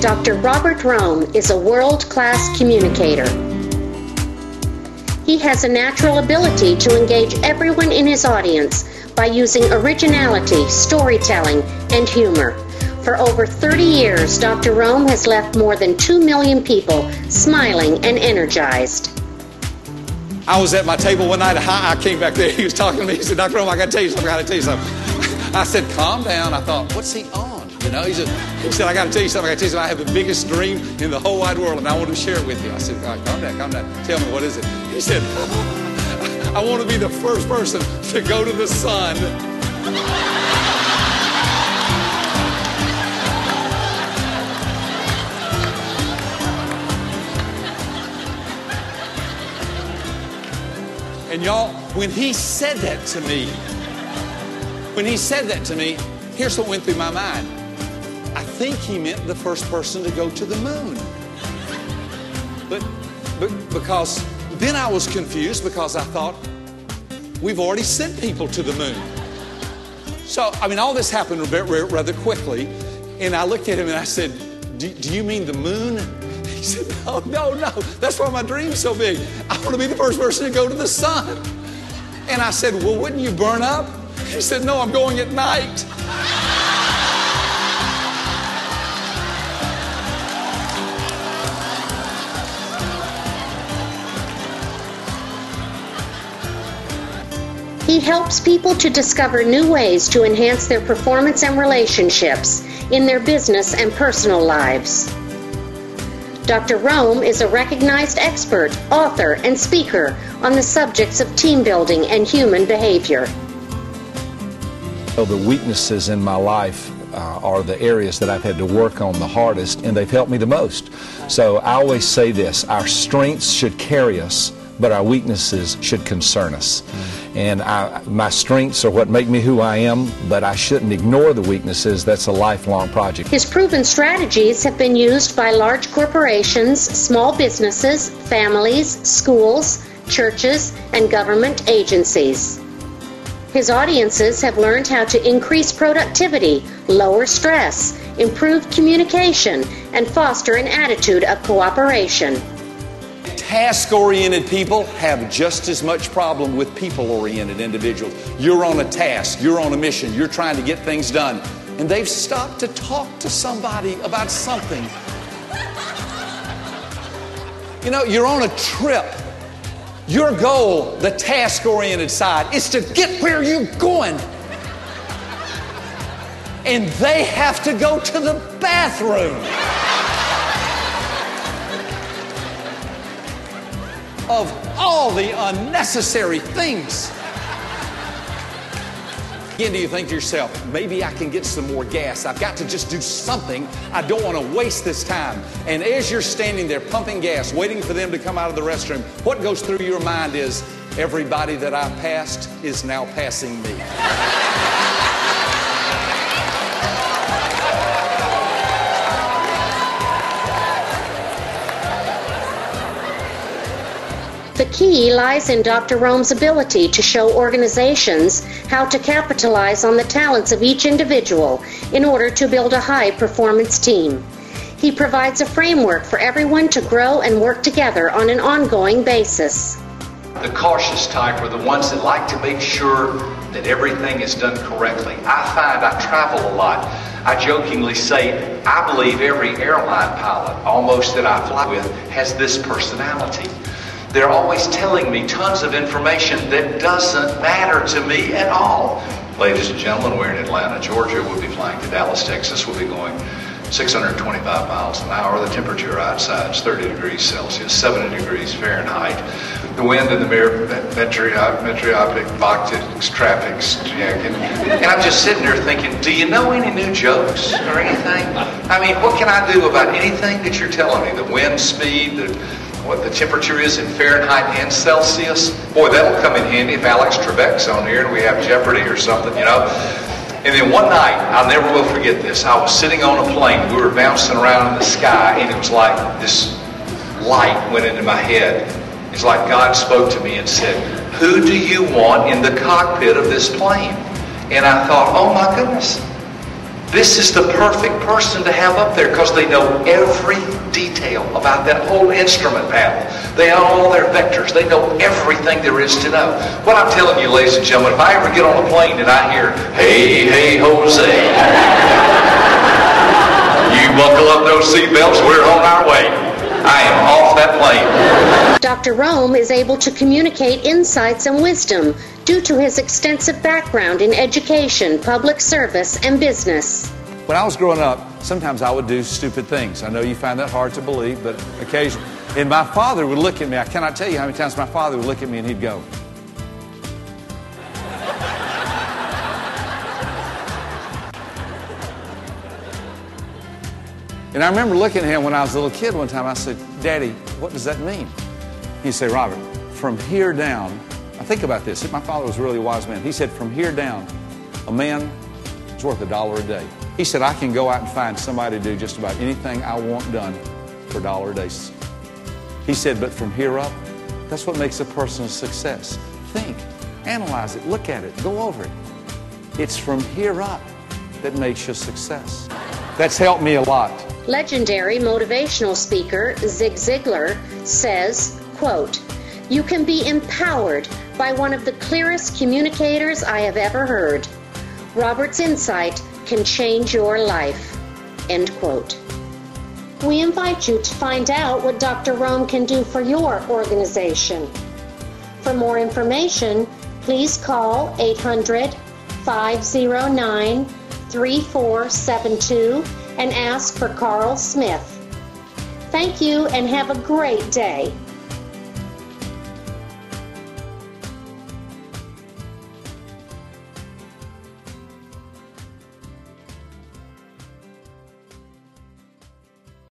Dr. Robert Rohm is a world-class communicator. He has a natural ability to engage everyone in his audience by using originality, storytelling, and humor. For over 30 years, Dr. Rohm has left more than 2 million people smiling and energized. I was at my table one night. I came back there. He was talking to me. He said, Dr. Rohm, I got to tell you something. I said, calm down. I thought, what's he on? You know, he said, I got to tell you something. I have the biggest dream in the whole wide world, and I want to share it with you. I said, all right, calm down. Tell me, what is it? He said, I want to be the first person to go to the sun. And y'all, when he said that to me, here's what went through my mind. I think he meant the first person to go to the moon. But because then I was confused, because I thought, we've already sent people to the moon. So, all this happened rather quickly. And I looked at him and I said, do you mean the moon? He said, no, that's why my dream's so big. I want to be the first person to go to the sun. And I said, well, wouldn't you burn up? He said, no, I'm going at night. He helps people to discover new ways to enhance their performance and relationships in their business and personal lives. Dr. Rohm is a recognized expert, author, and speaker on the subjects of team building and human behavior. The weaknesses in my life are the areas that I've had to work on the hardest, and they've helped me the most. So I always say this, our strengths should carry us, but our weaknesses should concern us. And my strengths are what make me who I am, but I shouldn't ignore the weaknesses. That's a lifelong project. His proven strategies have been used by large corporations, small businesses, families, schools, churches, and government agencies. His audiences have learned how to increase productivity, lower stress, improve communication, and foster an attitude of cooperation. Task-oriented people have just as much problem with people-oriented individuals. You're on a task, you're on a mission, you're trying to get things done, and they've stopped to talk to somebody about something. You know, you're on a trip. Your goal, the task-oriented side, is to get where you're going. And they have to go to the bathroom. Of all the unnecessary things. Again, do you think to yourself, maybe I can get some more gas. I've got to just do something. I don't want to waste this time. And as you're standing there pumping gas, waiting for them to come out of the restroom, what goes through your mind is, everybody that I passed is now passing me. The key lies in Dr. Rohm's ability to show organizations how to capitalize on the talents of each individual in order to build a high-performance team. He provides a framework for everyone to grow and work together on an ongoing basis. The cautious type are the ones that like to make sure that everything is done correctly. I find I travel a lot. I jokingly say, I believe every airline pilot almost that I fly with has this personality. They're always telling me tons of information that doesn't matter to me at all. Ladies and gentlemen, we're in Atlanta, Georgia. We'll be flying to Dallas, Texas. We'll be going 625 miles an hour. The temperature outside is 30 degrees Celsius, 70 degrees Fahrenheit. The wind in the meteoritic box traffic jacket. And I'm just sitting there thinking, do you know any new jokes or anything? I mean, what can I do about anything that you're telling me? The wind speed, what the temperature is in Fahrenheit and Celsius. Boy, that'll come in handy if Alex Trebek's on here and we have Jeopardy or something, you know. And then one night, I never will forget this, I was sitting on a plane. We were bouncing around in the sky, and it was like this light went into my head. It's like God spoke to me and said, who do you want in the cockpit of this plane? And I thought, oh my goodness, This is the perfect person to have up there because they know every detail about that whole instrument panel. They know all their vectors. They know everything there is to know. What I'm telling you, ladies and gentlemen, if I ever get on a plane and I hear, "Hey, hey, Jose," you buckle up those seatbelts, we're on our way. I am off that plane. Dr. Rohm is able to communicate insights and wisdom due to his extensive background in education, public service, and business. When I was growing up, sometimes I would do stupid things. I know you find that hard to believe, but occasionally. And my father would look at me. I cannot tell you how many times my father would look at me and he'd go. And I remember looking at him when I was a little kid one time. I said, "Daddy, what does that mean?" He'd say, "Robert, from here down," now think about this. My father was a really wise man. He said, "From here down, a man is worth $1 a day." He said, "I can go out and find somebody to do just about anything I want done for $1 a day." He said, "But from here up, that's what makes a person a success. Think, analyze it, look at it, go over it. It's from here up that makes you a success." That's helped me a lot. Legendary motivational speaker Zig Ziglar says, quote, "You can be empowered by one of the clearest communicators I have ever heard. Robert's insight can change your life," end quote. We invite you to find out what Dr. Rohm can do for your organization. For more information, please call 800-509-3472 and ask for Carl Smith. Thank you and have a great day.